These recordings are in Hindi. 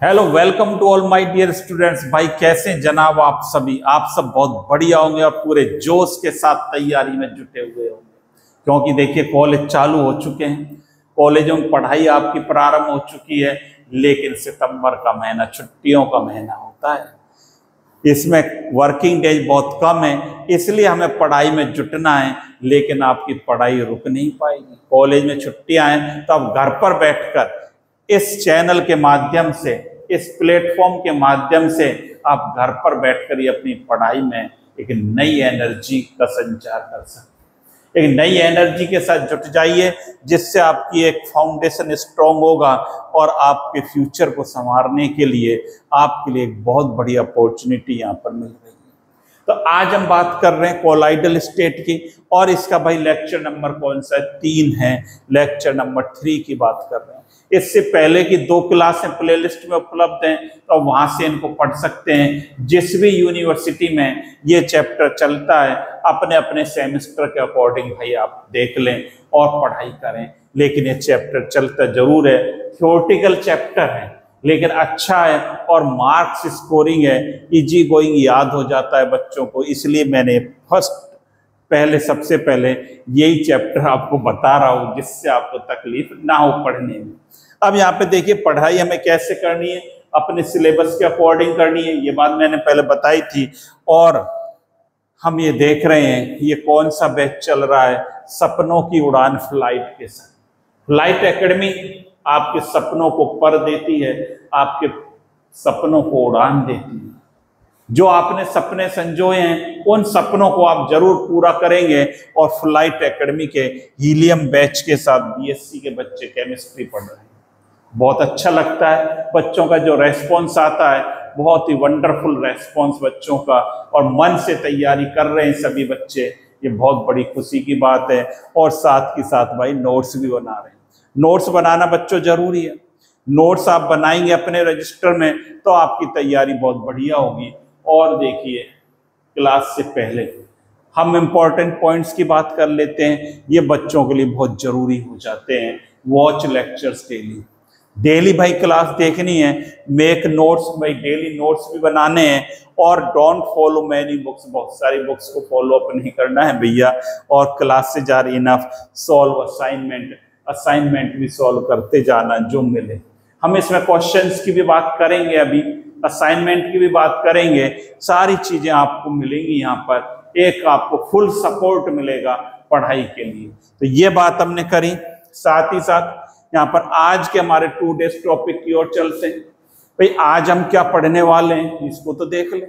Hello, welcome to all my dear students. भाई कैसे हैं जनाब आप सभी? आप सब बहुत बढ़िया होंगे और पूरे जोश के साथ तैयारी में जुटे हुए होंगे, क्योंकि देखिए कॉलेज चालू हो चुके हैं। कॉलेजों में पढ़ाई आपकी प्रारंभ हो चुकी है, लेकिन सितंबर का महीना छुट्टियों का महीना होता है। इसमें वर्किंग डेज बहुत कम है, इसलिए हमें पढ़ाई में जुटना है, लेकिन आपकी पढ़ाई रुक नहीं पाएगी। कॉलेज में छुट्टियां हैं तो आप घर पर बैठकर इस चैनल के माध्यम से, इस प्लेटफॉर्म के माध्यम से आप घर पर बैठकर ही अपनी पढ़ाई में एक नई एनर्जी का संचार कर सकते हैं। एक नई एनर्जी के साथ जुट जाइए, जिससे आपकी एक फाउंडेशन स्ट्रांग होगा और आपके फ्यूचर को संवारने के लिए आपके लिए एक बहुत बड़ी अपॉर्चुनिटी यहाँ पर मिल रही है। तो आज हम बात कर रहे हैं कोलाइडल स्टेट की, और इसका भाई लेक्चर नंबर कौन सा है? 3 है। लेक्चर नंबर 3 की बात कर रहे हैं। इससे पहले की 2 क्लासें प्लेलिस्ट में उपलब्ध हैं, तो वहां से इनको पढ़ सकते हैं। जिस भी यूनिवर्सिटी में ये चैप्टर चलता है, अपने अपने सेमेस्टर के अकॉर्डिंग भाई आप देख लें और पढ़ाई करें। लेकिन ये चैप्टर चलता जरूर है, थ्योरेटिकल चैप्टर है, लेकिन अच्छा है और मार्क्स स्कोरिंग है, इजी गोइंग, याद हो जाता है बच्चों को। इसलिए मैंने सबसे पहले यही चैप्टर आपको बता रहा हूं, जिससे आपको तकलीफ ना हो पढ़ने में। अब यहाँ पे देखिए पढ़ाई हमें कैसे करनी है, अपने सिलेबस के अकॉर्डिंग करनी है, ये बात मैंने पहले बताई थी। और हम ये देख रहे हैं ये कौन सा बैच चल रहा है, सपनों की उड़ान फ्लाइट के साथ। फ्लाइट एकेडमी आपके सपनों को पर देती है, आपके सपनों को उड़ान देती है। जो आपने सपने संजोए हैं, उन सपनों को आप जरूर पूरा करेंगे। और फ्लाइट एकेडमी के हीलियम बैच के साथ बीएससी के बच्चे केमिस्ट्री पढ़ रहे हैं। बहुत अच्छा लगता है बच्चों का जो रेस्पॉन्स आता है, बहुत ही वंडरफुल रेस्पॉन्स बच्चों का, और मन से तैयारी कर रहे हैं सभी बच्चे। ये बहुत बड़ी खुशी की बात है। और साथ ही साथ भाई नोट्स भी बना रहे हैं। नोट्स बनाना बच्चों जरूरी है। नोट्स आप बनाएंगे अपने रजिस्टर में तो आपकी तैयारी बहुत बढ़िया होगी। और देखिए क्लास से पहले हम इम्पोर्टेंट पॉइंट्स की बात कर लेते हैं, ये बच्चों के लिए बहुत जरूरी हो जाते हैं। वॉच लेक्चर्स डेली भाई क्लास देखनी है, मेक नोट्स भाई, डेली नोट्स भी बनाने हैं। और डोंट फॉलो मैनी बुक्स, बहुत सारी बुक्स को फॉलो अप नहीं करना है भैया। और क्लास से जा रही इनफ, सॉल्व असाइनमेंट भी सॉल्व करते जाना जो मिले। हम इसमें क्वेश्चंस की भी बात करेंगे, अभी असाइनमेंट की भी बात करेंगे। सारी चीजें आपको मिलेंगी यहाँ पर, एक आपको फुल सपोर्ट मिलेगा पढ़ाई के लिए। तो ये बात हमने करी। साथ ही साथ यहाँ पर आज के हमारे 2 डेज टॉपिक की ओर चलते हैं। भाई आज हम क्या पढ़ने वाले हैं, इसको तो देख लें।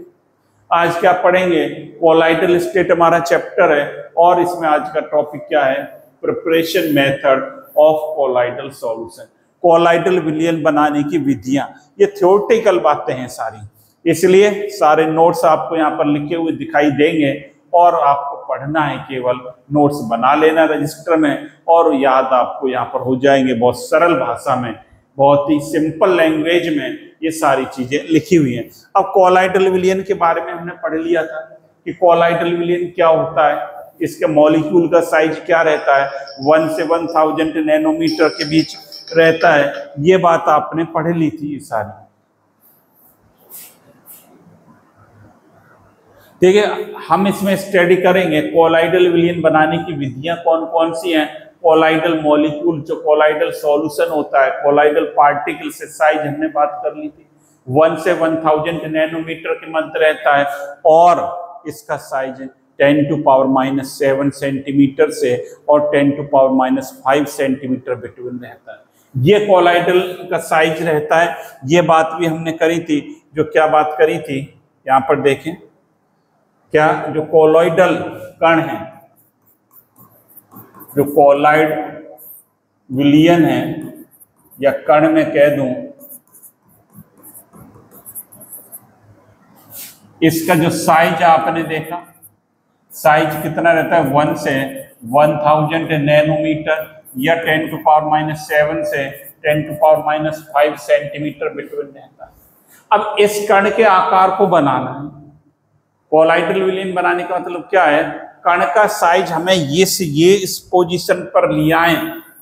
आज क्या पढ़ेंगे? कोलाइडल स्टेट हमारा चैप्टर है, और इसमें आज का टॉपिक क्या है? Preparation method of colloidal solution, colloidal विलयन बनाने की विधियां। ये थ्योरेटिकल बातें हैं सारी, इसलिए सारे नोट्स आपको यहाँ पर लिखे हुए दिखाई देंगे, और आपको पढ़ना है, केवल नोट्स बना लेना रजिस्टर में, और याद आपको यहाँ पर हो जाएंगे। बहुत सरल भाषा में, बहुत ही सिंपल लैंग्वेज में ये सारी चीजें लिखी हुई हैं। अब कोलाइडल विलयन के बारे में हमने पढ़ लिया था कि कोलाइडल विलयन क्या होता है, इसके मॉलिक्यूल का साइज क्या रहता है, 1 से 1000 नैनोमीटर के बीच रहता है। ये बात आपने पढ़ ली थी ये सारी। देखिए हम इसमें स्टडी करेंगे कोलाइडल विलयन बनाने की विधियां कौन कौन सी हैं। कोलाइडल मॉलिक्यूल, जो कोलाइडल सॉल्यूशन होता है, कोलाइडल पार्टिकल से साइज हमने बात कर ली थी, 1 से 1000 नैनोमीटर के मध्य रहता है। और इसका साइज 10⁻⁻7 सेंटीमीटर से और 10⁻⁵ सेंटीमीटर बिटवीन रहता है। ये कोलाइडल का साइज रहता है। ये बात भी हमने करी थी। जो क्या बात करी थी यहाँ पर देखें, क्या जो कोलॉइडल कण है, जो कोलाइड विलयन है, या कण में कह दूं, इसका जो साइज आपने देखा, साइज कितना रहता है? 1 से 1000 नैनोमीटर या 10⁻⁷ से 10⁻⁵ सेंटीमीटर बिटवीन रहता है। अब इस कण के आकार को बनाना है। कोलाइडल विलयन बनाने का मतलब क्या है? कण का साइज हमें ये इस पोजीशन पर ले आए,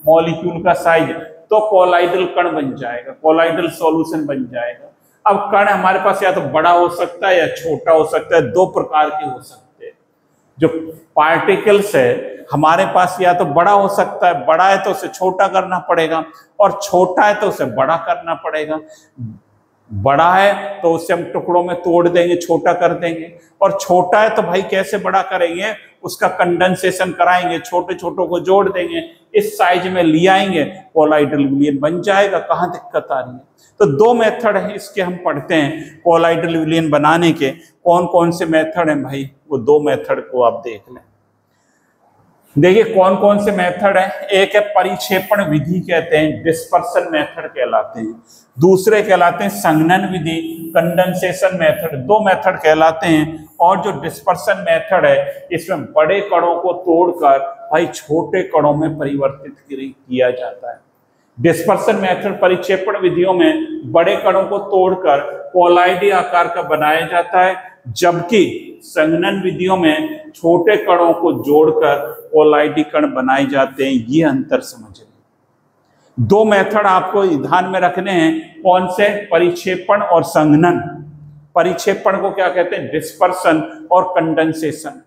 मॉलिक्यूल का साइज तो कोलाइडल कण बन जाएगा, कोलाइडल सॉल्यूशन बन जाएगा। अब कण हमारे पास या तो बड़ा हो सकता है या छोटा हो सकता है, दो प्रकार के हो सकते हैं। जो पार्टिकल्स है हमारे पास या तो बड़ा हो सकता है, बड़ा है तो उसे छोटा करना पड़ेगा, और छोटा है तो उसे बड़ा करना पड़ेगा। बड़ा है तो उसे हम टुकड़ों में तोड़ देंगे, छोटा कर देंगे, और छोटा है तो भाई कैसे बड़ा करेंगे, उसका कंडेंसेशन कराएंगे, छोटे छोटों को जोड़ देंगे, इस साइज में ले आएंगे, कोलाइडल विलयन बन जाएगा। कहाँ दिक्कत आ रही है? तो दो मेथड है इसके हम पढ़ते हैं कोलाइडल विलयन बनाने के। कौन कौन से मेथड हैं भाई, वो दो मेथड को आप देख लें। देखिए कौन कौन से मेथड है। एक है परिक्षेपण विधि कहते हैं, डिस्पर्सन मेथड कहलाते हैं। दूसरे कहलाते हैं संघनन विधि, कंडेंसेशन मेथड। दो मेथड कहलाते हैं। और जो डिस्पर्सन मेथड है इसमें बड़े कणों को तोड़कर भाई छोटे कणों में परिवर्तित किया जाता है। डिस्पर्सन मेथड परिक्षेपण विधियों में बड़े कणों को तोड़कर कोलाइडी आकार का बनाया जाता है, जबकि संघनन विधियों में छोटे कणों को जोड़कर कोलाइडी कण बनाए जाते हैं। ये अंतर समझिए। दो मेथड आपको ध्यान में रखने हैं। कौन से? परिक्षेपण और संघनन। परिक्षेपण को क्या कहते हैं? डिस्पर्सन और कंडेंसेशन।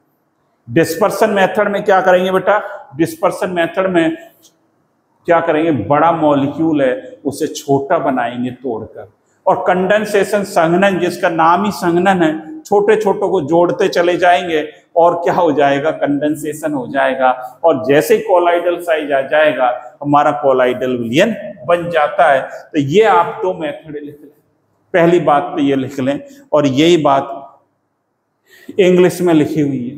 डिस्पर्सन मेथड में क्या करेंगे बेटा? डिस्पर्सन मेथड में क्या करेंगे? बड़ा मॉलिक्यूल है उसे छोटा बनाएंगे तोड़कर। और कंडेंसेशन संघनन, जिसका नाम ही संघनन है, छोटे छोटों को जोड़ते चले जाएंगे और क्या हो जाएगा? कंडेंसेशन हो जाएगा। और जैसे ही कोलाइडल साइज आ जाएगा हमारा कोलाइडल विलयन बन जाता है। तो ये आप दो मेथड लिख लें। पहली बात तो ये लिख लें, और यही बात इंग्लिश में लिखी हुई है।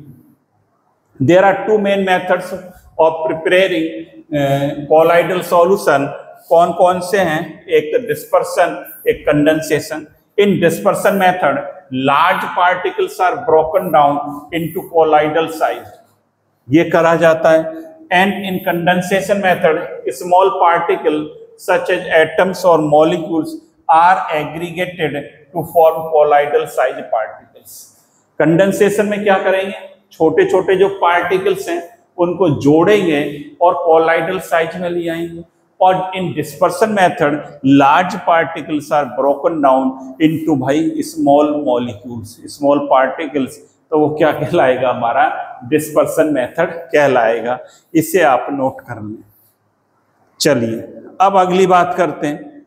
There are two main methods of preparing colloidal solution. कौन कौन से हैं? एक तो डिस्पर्सन, एक condensation. In dispersion method large particles are broken down into colloidal size, ये करा जाता है। And in condensation method small particle such as atoms और molecules are aggregated to form colloidal size particles. Condensation में क्या करेंगे? छोटे छोटे जो पार्टिकल्स हैं उनको जोड़ेंगे और कोलाइडल साइज में ले आएंगे। और in dispersion method large particles are broken down into भाई स्मॉल मॉलिक्यूल्स, स्मॉल पार्टिकल्स। तो वो क्या कहलाएगा? हमारा डिस्पर्सन मेथड कहलाएगा। इसे आप नोट कर लें। चलिए अब अगली बात करते हैं।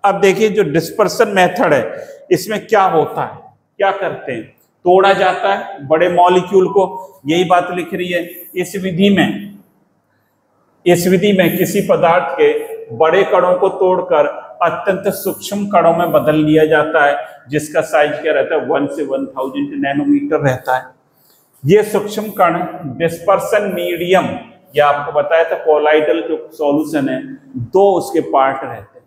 अब देखिए जो डिस्पर्सन मेथड है इसमें क्या होता है, क्या करते हैं? तोड़ा जाता है बड़े मॉलिक्यूल को, यही बात लिख रही है। इस विधि में किसी पदार्थ के बड़े कणों को तोड़कर अत्यंत सूक्ष्म कणों में बदल लिया जाता है, जिसका साइज क्या रहता है? 1 से 1000 नैनोमीटर रहता है। ये सूक्ष्म कण डिस्पर्सन मीडियम, या आपको बताया था कोलाइडल जो सॉल्यूशन है, दो उसके पार्ट रहते हैं।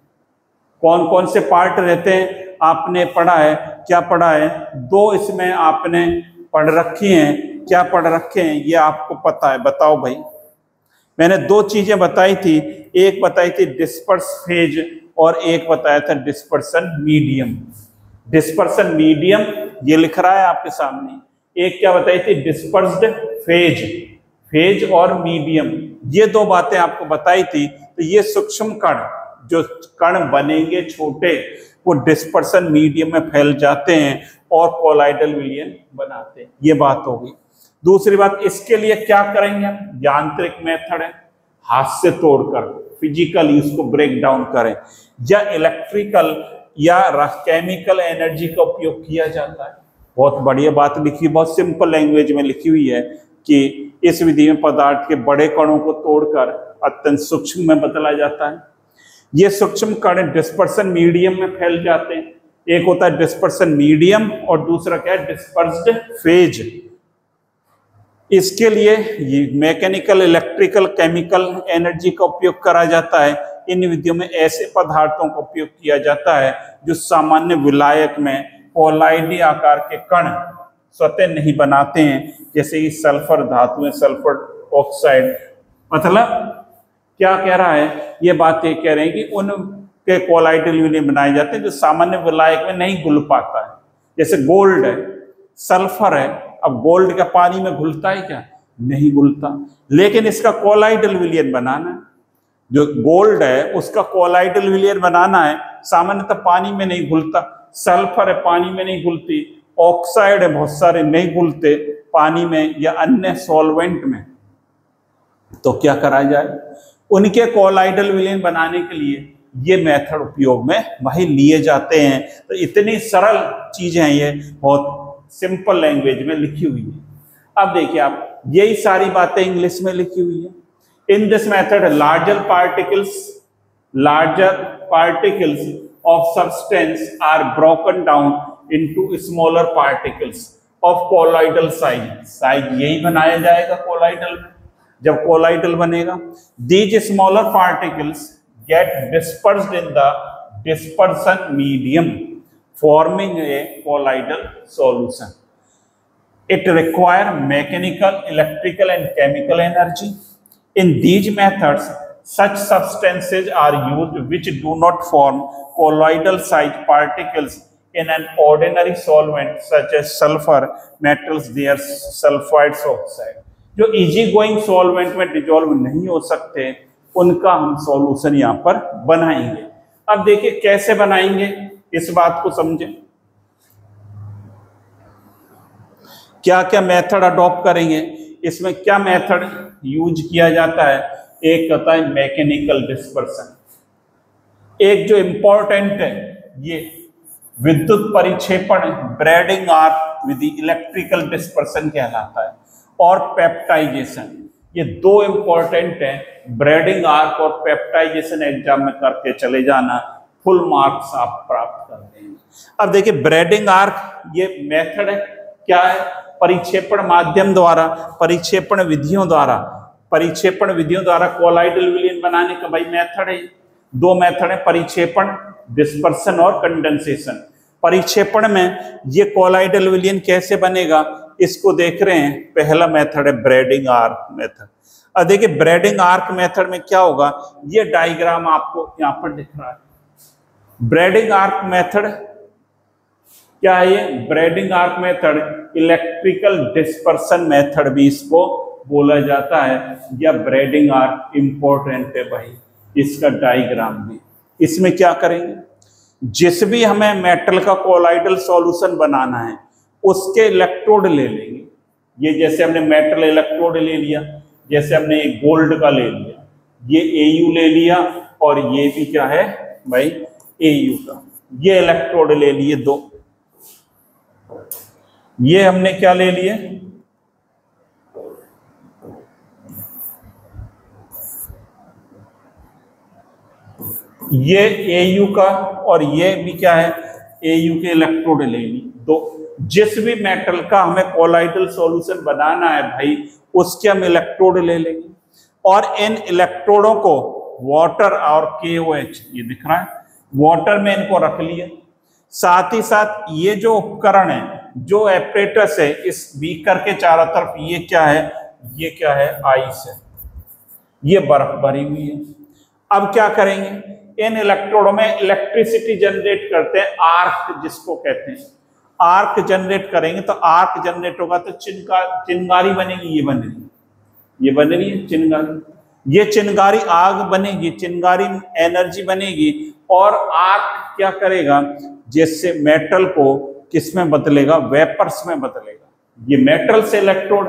कौन कौन से पार्ट रहते हैं? आपने पढ़ा है, क्या पढ़ा है? दो इसमें आपने पढ़ रखी हैं। क्या पढ़ रखे हैं ये आपको पता है? बताओ भाई। मैंने दो चीजें बताई थी, एक बताई थी डिस्पर्स फेज और एक बताया था डिस्पर्सन मीडियम। डिस्पर्सन मीडियम ये लिख रहा है आपके सामने। एक क्या बताई थी? डिस्पर्स्ड फेज, फेज और मीडियम। ये दो बातें आपको बताई थी। तो ये सूक्ष्म कण, जो कण बनेंगे छोटे, वो डिस्पर्सन मीडियम में फैल जाते हैं और कोलाइडल विलयन बनाते हैं। ये बात होगी। दूसरी बात, इसके लिए क्या करेंगे हम? यांत्रिक मेथड है, हाथ से तोड़कर फिजिकली उसको ब्रेक डाउन करें, या इलेक्ट्रिकल या केमिकल एनर्जी का उपयोग किया जाता है। बहुत बढ़िया बात लिखी, बहुत सिंपल लैंग्वेज में लिखी हुई है कि इस विधि में पदार्थ के बड़े कणों को तोड़कर अत्यंत सूक्ष्म में बदला जाता है। ये सूक्ष्म कण डिस्पर्सन मीडियम में फैल जाते हैं। एक होता है डिस्पर्सन मीडियम और दूसरा क्या है? Dispersed phase. इसके लिए मैकेनिकल, इलेक्ट्रिकल, केमिकल एनर्जी का उपयोग करा जाता है। इन विधियों में ऐसे पदार्थों का उपयोग किया जाता है जो सामान्य विलायक में कोलाइडी आकार के कण स्वतः नहीं बनाते हैं, जैसे कि सल्फर धातु है, सल्फर ऑक्साइड। मतलब क्या कह रहा है? ये बात ये कह रहे हैं कि उनके कोलाइडल विलयन बनाए जाते हैं जो सामान्य विलायक में नहीं घुल पाता है। जैसे गोल्ड है, सल्फर है। अब गोल्ड का पानी में घुलता है क्या? नहीं घुलता। लेकिन इसका कोलाइडल विलयन बनाना, जो गोल्ड है उसका कोलाइडल विलयन बनाना है, सामान्यतः पानी में नहीं घुलता। सल्फर है पानी में नहीं घुलती, ऑक्साइड है बहुत सारे नहीं घुलते पानी में या अन्य सॉल्वेंट में। तो क्या करा जाए, उनके कोलाइडल विलयन बनाने के लिए ये मेथड उपयोग में वही लिए जाते हैं। तो इतनी सरल चीजें हैं, ये बहुत सिंपल लैंग्वेज में लिखी हुई है। अब देखिए आप, यही सारी बातें इंग्लिश में लिखी हुई है। In this method larger particles of substance are broken down into smaller particles of colloidal size यही बनाया जाएगा कोलाइडल में। जब कोलाइडल बनेगा, these smaller particles get dispersed in the dispersion medium, forming a colloidal solution. It requires mechanical, electrical, and chemical energy. In these methods, such substances are used which do not form colloidal size particles in an ordinary solvent such as sulfur metals, their sulfides oxide. जो easy going solvent में dissolve नहीं हो सकते, उनका हम सॉल्यूशन यहाँ पर बनाएंगे। अब देखिए कैसे बनाएंगे, इस बात को समझें। क्या क्या मेथड अडॉप्ट करेंगे, इसमें क्या मेथड यूज किया जाता है। एक होता है मैकेनिकल डिस्पर्सन, एक जो इंपॉर्टेंट है ये विद्युत परिक्षेपण ब्रेडिंग आर्क विधि इलेक्ट्रिकल डिस्पर्सन कहलाता है, और पेप्टाइजेशन। ये दो इंपॉर्टेंट हैं, ब्रेडिंग आर्क और पेप्टाइजेशन एग्जाम में करके चले जाना, फुल मार्क्स आप प्राप्त कर देंगे। अब देखिए ब्रेडिंग आर्क ये मेथड है, क्या है, परिक्षेपण माध्यम द्वारा, परिक्षेपण विधियों द्वारा कोलाइडल विलयन बनाने का भाई मेथड है। दो मेथड है, परिक्षेपण डिस्पर्सन और कंडेंसेशन। परिक्षेपण में ये कोलाइडल विलयन कैसे बनेगा इसको देख रहे हैं। पहला मेथड है ब्रेडिंग आर्क मेथड। अब देखिए ब्रेडिंग आर्क मेथड में क्या होगा, ये डायग्राम आपको यहाँ पर दिख रहा है। ब्रेडिंग आर्क मेथड क्या है, ये braiding arc method electrical dispersion method भी इसको बोला जाता है, या ब्रेडिंग आर्क इंपॉर्टेंट है भाई, इसका डायग्राम भी। इसमें क्या करेंगे, जिस भी हमें मेटल का कोलाइडल सॉल्यूशन बनाना है उसके इलेक्ट्रोड ले लेंगे। ये जैसे हमने मेटल इलेक्ट्रोड ले लिया, जैसे हमने एक गोल्ड का ले लिया, ये Au ले लिया, और ये भी क्या है भाई Au का, ये इलेक्ट्रोड ले लिए दो। ये हमने क्या ले लिए, ये Au का, और ये भी क्या है Au के इलेक्ट्रोड ले ली दो। जिस भी मेटल का हमें कोलाइडल सॉल्यूशन बनाना है भाई, उसके हम इलेक्ट्रोड ले लेंगे, और इन इलेक्ट्रोडों को वाटर और KOH ये दिख रहा है, वाटर में इनको रख लिया। साथ ही साथ ये जो उपकरण है, जो एपरेटस है इस बीकर के चारों तरफ, ये क्या है, ये क्या है, आइस है, ये बर्फ भरी हुई है। अब क्या करेंगे, इन इलेक्ट्रोडों में इलेक्ट्रिसिटी जनरेट करते हैं, आर्क जिसको कहते हैं। आर्क जनरेट करेंगे तो आर्क जनरेट होगा तो चिंगारी बनेगी, ये बन रही है चिंगारी। ये चिंगारी आग बनेगी, चिंगारी एनर्जी बनेगी, और आर्क क्या करेगा, जिससे मेटल को किस में बदलेगा, वेपर्स में बदलेगा। ये मेटल से इलेक्ट्रोड,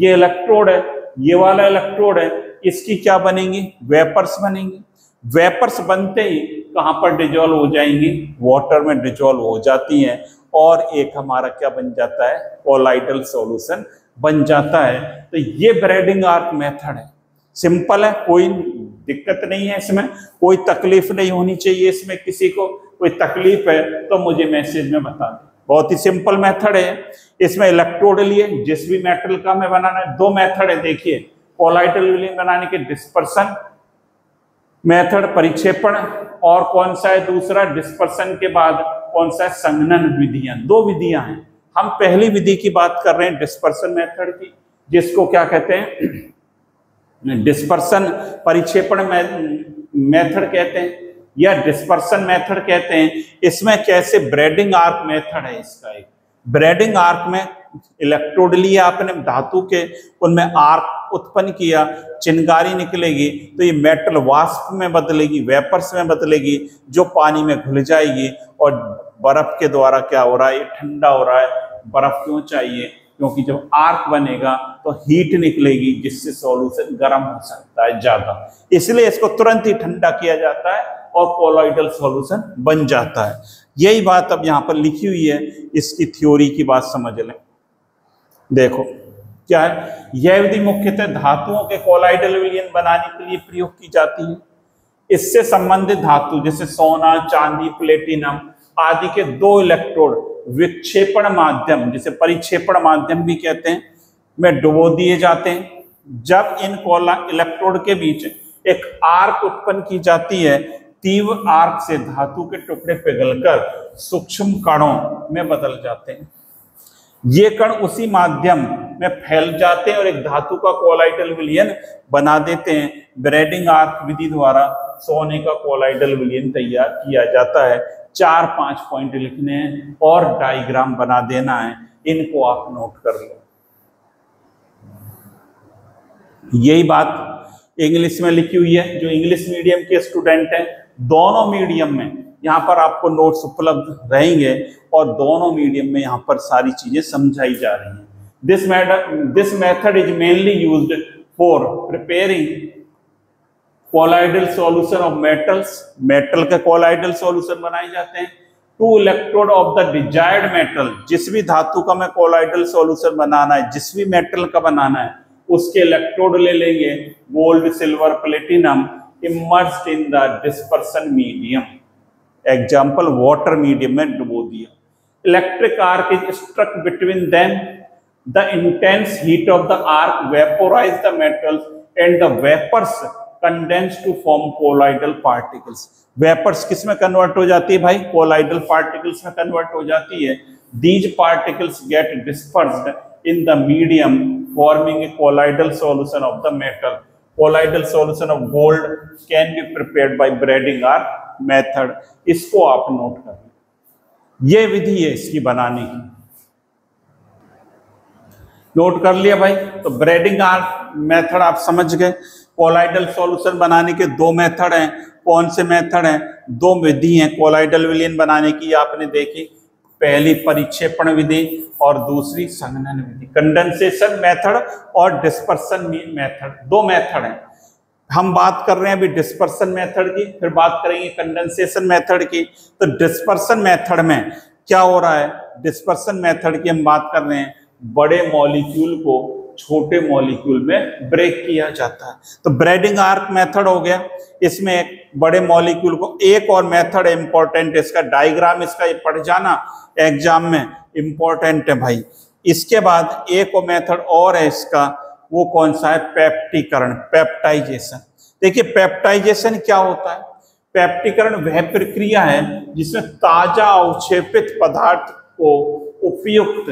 ये इलेक्ट्रोड है, ये वाला इलेक्ट्रोड है, इसकी क्या बनेंगी, वेपर्स बनेंगी। वेपर्स बनते ही कहां पर डिजोल्व हो जाएंगी, वाटर में डिजोल्व हो जाती हैं, और एक हमारा क्या बन जाता है, कोलाइडल सॉल्यूशन बन जाता है। तो ये ब्रेडिंग आर्क मेथड है, सिंपल है, कोई दिक्कत नहीं है इसमें, कोई तकलीफ नहीं होनी चाहिए इसमें। किसी को कोई तकलीफ है तो मुझे मैसेज में बता दें। बहुत ही सिंपल मेथड है। इसमें इलेक्ट्रोड लिए, जिस भी मेटल का हमें बनाना है, दो मेथड है देखिए, कोलाइडल विलयन बनाने के डिस्पर्सन मेथड परिक्षेपण, और कौन सा है दूसरा, डिस्पर्सन के बाद कौन सा है, संघनन विधियां। दो विधियां हैं, हम पहली विधि की बात कर रहे हैं डिस्पर्सन मेथड की, जिसको क्या कहते हैं, डिस्पर्सन परिक्षेपण मेथड कहते हैं, या डिस्पर्सन मेथड कहते हैं। इसमें कैसे, ब्रेडिंग आर्क मेथड है इसका। एक ब्रेडिंग आर्क में इलेक्ट्रोड लिया आपने धातु के, उनमें आर्क उत्पन्न किया, चिंगारी निकलेगी तो ये मेटल वाष्प में बदलेगी, वेपर्स में बदलेगी, जो पानी में घुल जाएगी और बर्फ के द्वारा क्या हो रहा है, ठंडा हो रहा है। बर्फ क्यों चाहिए? क्योंकि जब आर्क बनेगा तो हीट निकलेगी जिससे सॉल्यूशन गर्म हो सकता है ज्यादा, इसलिए इसको तुरंत ही ठंडा किया जाता है और कोलॉइडल सॉल्यूशन बन जाता है। यही बात अब यहाँ पर लिखी हुई है, इसकी थ्योरी की बात समझ लें। देखो क्या है, यह विधि मुख्यतः धातुओं के कोलॉइडल विलयन बनाने के लिए प्रयोग की जाती है। इससे संबंधित धातु जैसे सोना, चांदी, प्लेटिनम आदि के दो इलेक्ट्रोड विक्षेपण माध्यम, जिसे परिक्षेपण माध्यम भी कहते हैं, में डुबो दिए जाते हैं। जब इन इलेक्ट्रोड के बीच एक आर्क उत्पन्न की जाती है, तीव्र आर्क से धातु के टुकड़े पिघलकर सूक्ष्म कणों में बदल जाते हैं। ये कण उसी माध्यम में फैल जाते हैं और एक धातु का कोलॉइडल विलयन बना देते हैं। ब्रेडिंग आर्क विधि द्वारा सोने का कोलॉइडल विलयन तैयार किया जाता है। 4-5 पॉइंट लिखने हैं और डायग्राम बना देना है, इनको आप नोट कर लो। यही बात इंग्लिश में लिखी हुई है। जो इंग्लिश मीडियम के स्टूडेंट हैं, दोनों मीडियम में यहाँ पर आपको नोट्स उपलब्ध रहेंगे और दोनों मीडियम में यहाँ पर सारी चीजें समझाई जा रही हैं। This method is mainly used for preparing colloidal solution of metals. Metal के कोलॉइडल सॉल्यूशन बनाए जाते हैं। 2 electrode of the desired metal, जिस भी धातु का मैं कोलॉइडल सॉल्यूशन बनाना है, जिस भी मेटल का बनाना है, उसके इलेक्ट्रोड ले लेंगे, gold, silver, platinum, immersed in the dispersion medium, example water medium में डुबो दिया। Electric arc is struck between them, the intense heat of the arc vaporise the metals and the vapours condense to form colloidal particles. Vapours किस में कन्वर्ट हो जाती है भाई? कोलॉइडल पार्टिकल्स में कन्वर्ट हो जाती है। These particles get dispersed in the medium forming a colloidal solution of the metal. Colloidal solution of gold can be prepared by Bredig arc method. इसको आप नोट कर लें, ये विधि है इसकी बनाने की। नोट कर लिया भाई? तो ब्रेडिंग आर्क मेथड आप समझ गए। कोलॉइडल सॉल्यूशन बनाने के 2 मेथड हैं। कौन से मेथड हैं? 2 विधि हैं कोलॉइडल विलयन बनाने की, आपने देखी। पहली परिक्षेपण विधि और दूसरी संघनन विधि। कंडेंसेशन मेथड और डिस्पर्सन मेथड, 2 मेथड हैं। हम बात कर रहे हैं अभी डिस्पर्सन मेथड की, फिर बात करेंगे कंडेंसेशन मेथड की। तो डिस्पर्सन मेथड में क्या हो रहा है? डिस्पर्सन मेथड की हम बात कर रहे हैं, बड़े मॉलिक्यूल को छोटे मॉलिक्यूल में ब्रेक किया जाता है। तो ब्रेडिंग आर्क मेथड हो गया, इसमें एक बड़े मॉलिक्यूल को, एक और मेथड है इंपॉर्टेंट, इसका डायग्राम इसका ये पढ़ जाना एग्जाम में, इंपॉर्टेंट है भाई। इसके बाद एक और मेथड और है इसका, वो कौन सा है? पेप्टीकरण, पेप्टाइजेशन। देखिए पेप्टाइजेशन क्या होता है? पेप्टीकरण वह प्रक्रिया है जिसमें ताजा अवक्षेपित पदार्थ को उपयुक्त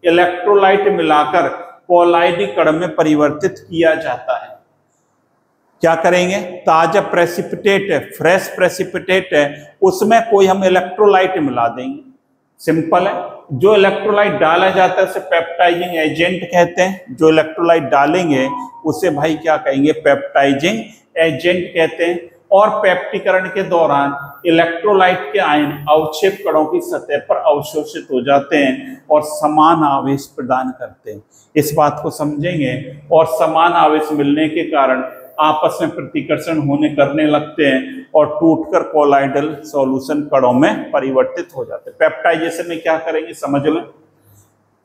इलेक्ट्रोलाइट मिलाकर कोलॉइडिक कण में परिवर्तित किया जाता है। क्या करेंगे? ताजा प्रेसिपिटेट है, फ्रेश प्रेसिपिटेट है, उसमें कोई हम इलेक्ट्रोलाइट मिला देंगे। सिंपल है। जो इलेक्ट्रोलाइट डाला जाता है उसे पेप्टाइजिंग एजेंट कहते हैं। जो इलेक्ट्रोलाइट डालेंगे उसे भाई क्या कहेंगे? पेप्टाइजिंग एजेंट कहते हैं। और पेप्टीकरण के दौरान इलेक्ट्रोलाइट के आयन अवक्षेप कणों की सतह पर अवशोषित हो जाते हैं और समान आवेश प्रदान करते हैं। इस बात को समझेंगे, और समान आवेश मिलने के कारण आपस में प्रतिकर्षण करने लगते हैं और टूटकर कोलॉइडल सॉल्यूशन कणों में परिवर्तित हो जाते हैं। पेप्टाइजेशन में क्या करेंगे समझ लें।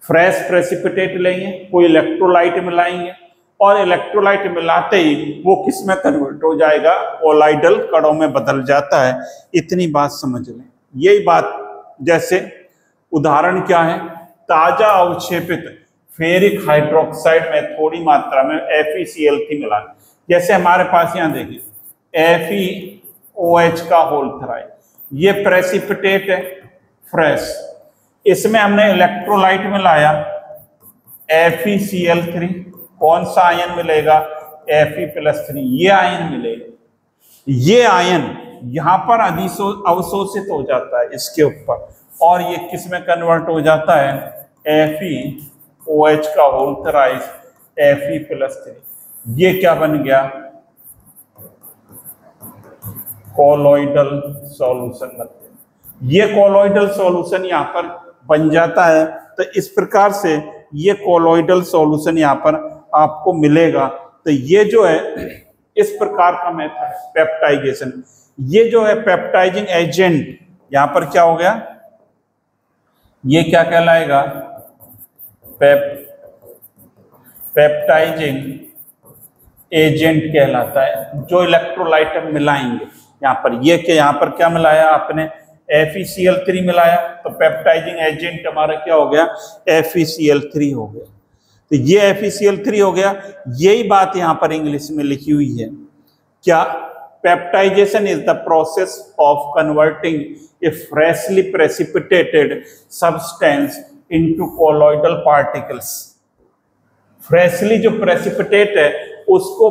फ्रेश प्रेसिपिटेट लेंगे, कोई इलेक्ट्रोलाइट मिलाएंगे और इलेक्ट्रोलाइट मिलाते ही वो किस में कन्वर्ट हो जाएगा? कोलॉइडल कणों में बदल जाता है। इतनी बात समझ लें। यही बात, जैसे उदाहरण क्या है? ताजा अवक्षेपित फेरिक हाइड्रोक्साइड में थोड़ी मात्रा में FeCl3 मिलाना। जैसे हमारे पास यहाँ देखिए FeOH का होल थराइड, ये प्रेसिपिटेट है फ्रेश, इसमें हमने इलेक्ट्रोलाइट मिलाया FeCl3, कौन सा आयन मिलेगा? Fe+3, ये आयन मिलेगा। ये आयन यहां पर अवशोषित हो जाता है इसके ऊपर, और ये किस में कन्वर्ट हो जाता है? Fe OH का होल थ्राइस Fe+3, ये क्या बन गया, कोलॉइडल सॉल्यूशन बनते हैं। ये कोलॉइडल सॉल्यूशन यहाँ पर बन जाता है। तो इस प्रकार से ये कोलॉइडल सॉल्यूशन यहाँ पर आपको मिलेगा। तो ये जो है इस प्रकार का मेथड पेप्टाइजेशन, ये जो है पेप्टाइजिंग एजेंट यहाँ पर क्या हो गया, ये क्या कहलाएगा, पेप्टाइजिंग एजेंट कहलाता है, जो इलेक्ट्रोलाइट हम मिलाएंगे यहाँ पर। ये क्या यहाँ पर क्या मिलाया आपने, FeCl3 मिलाया, तो पेप्टाइजिंग एजेंट हमारा क्या हो गया, FeCl3 हो गया। तो ये FeCl3 हो गया। यही बात यहाँ पर इंग्लिश में लिखी हुई है, क्या, peptization is the process of converting a freshly precipitated substance into colloidal particles. Freshly जो प्रेसिपिटेट है उसको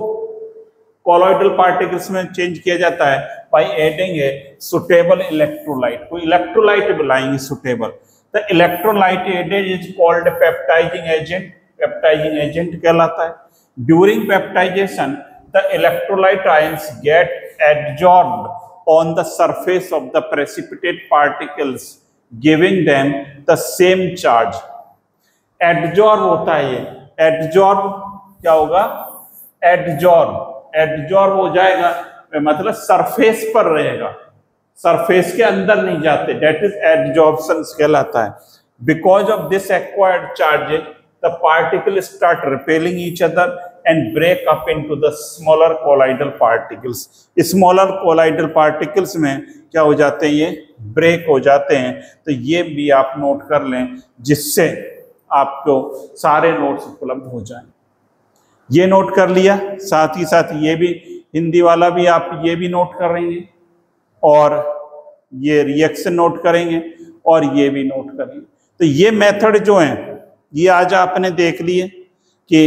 कोलॉइडल पार्टिकल्स में चेंज किया जाता है by adding a suitable electrolyte. कोई इलेक्ट्रोलाइट बुलाएंगे suitable, the electrolyte added is called peptizing agent, peptizing agent कहलाता है। During peptization the electrolyte ions get adsorbed on the surface of the precipitate particles giving them the same charge. Adsorb होता है ये, एडजॉर्ब क्या होगा, एडजॉर्ब हो जाएगा, मतलब सरफेस पर रहेगा, सरफेस के अंदर नहीं जाते, दैट इज एडजॉर्प्शन कहलाता है। Because of this acquired charges the particle start repelling each other and break up into the smaller colloidal particles. Smaller colloidal particles में क्या हो जाते हैं, ये ब्रेक हो जाते हैं। तो ये भी आप नोट कर लें, जिससे आपको सारे नोट्स उपलब्ध हो जाएं। ये नोट कर लिया, साथ ही साथ ये भी हिंदी वाला भी आप ये भी नोट कर रहे हैं, और ये रिएक्शन नोट करेंगे, और ये भी नोट करेंगे। तो ये मेथड जो है ये आज आपने देख लिए कि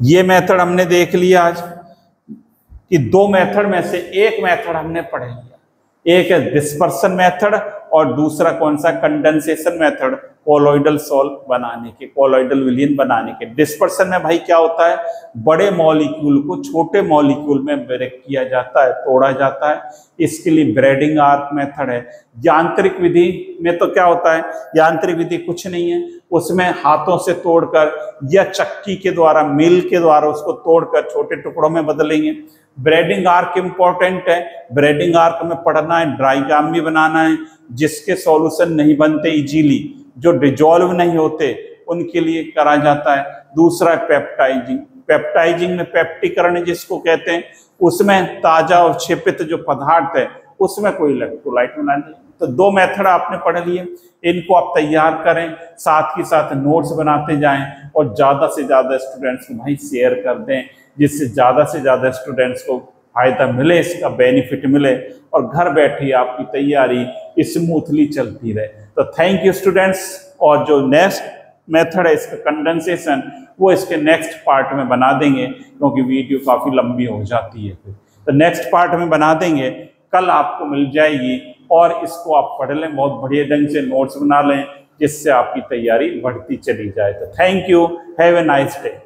ये मेथड हमने देख लिया आज कि दो मेथड में से एक मेथड हमने पढ़ लिया, एक है डिस्पर्सन मेथड और दूसरा कौन सा, कंडेंसेशन मेथड, कोलॉइडल सॉल्व बनाने के, कोलॉइडल विलयन बनाने के। डिस्पर्सन में भाई क्या होता है, बड़े मॉलिक्यूल को छोटे मॉलिक्यूल में ब्रेक किया जाता है, तोड़ा जाता है, इसके लिए ब्रेडिंग आर्क मेथड है। यांत्रिक विधि में तो क्या होता है, यांत्रिक विधि कुछ नहीं है, उसमें हाथों से तोड़कर या चक्की के द्वारा, मिल के द्वारा उसको तोड़कर छोटे टुकड़ों में बदलेंगे। ब्रेडिंग आर्क इंपॉर्टेंट है, ब्रेडिंग आर्क में पढ़ना है, ड्राईग्राम भी बनाना है, जिसके सॉल्यूशन नहीं बनते इजीली, जो डिजॉल्व नहीं होते, उनके लिए करा जाता है। दूसरा है पेप्टाइजिंग, पेप्टाइजिंग में पेप्टीकरण जिसको कहते हैं, उसमें ताजा और क्षेपित जो पदार्थ है उसमें कोई इलेक्ट्रोलाइट बनानी। तो दो मेथड आपने पढ़ लिए, इनको आप तैयार करें, साथ ही साथ नोट्स बनाते जाएं, और ज्यादा से ज्यादा स्टूडेंट्स को भाई शेयर कर दें, जिससे ज्यादा से ज्यादा स्टूडेंट्स को फायदा मिले, इसका बेनिफिट मिले, और घर बैठे आपकी तैयारी स्मूथली चलती रहे। तो थैंक यू स्टूडेंट्स। और जो नेक्स्ट मेथड है इसका कंडेंसेशन, वो इसके नेक्स्ट पार्ट में बना देंगे, क्योंकि वीडियो काफ़ी लंबी हो जाती है फिर। तो नेक्स्ट पार्ट में बना देंगे, कल आपको मिल जाएगी, और इसको आप पढ़ लें, बहुत बढ़िया ढंग से नोट्स बना लें, जिससे आपकी तैयारी बढ़ती चली जाए। तो thank you, have a nice day.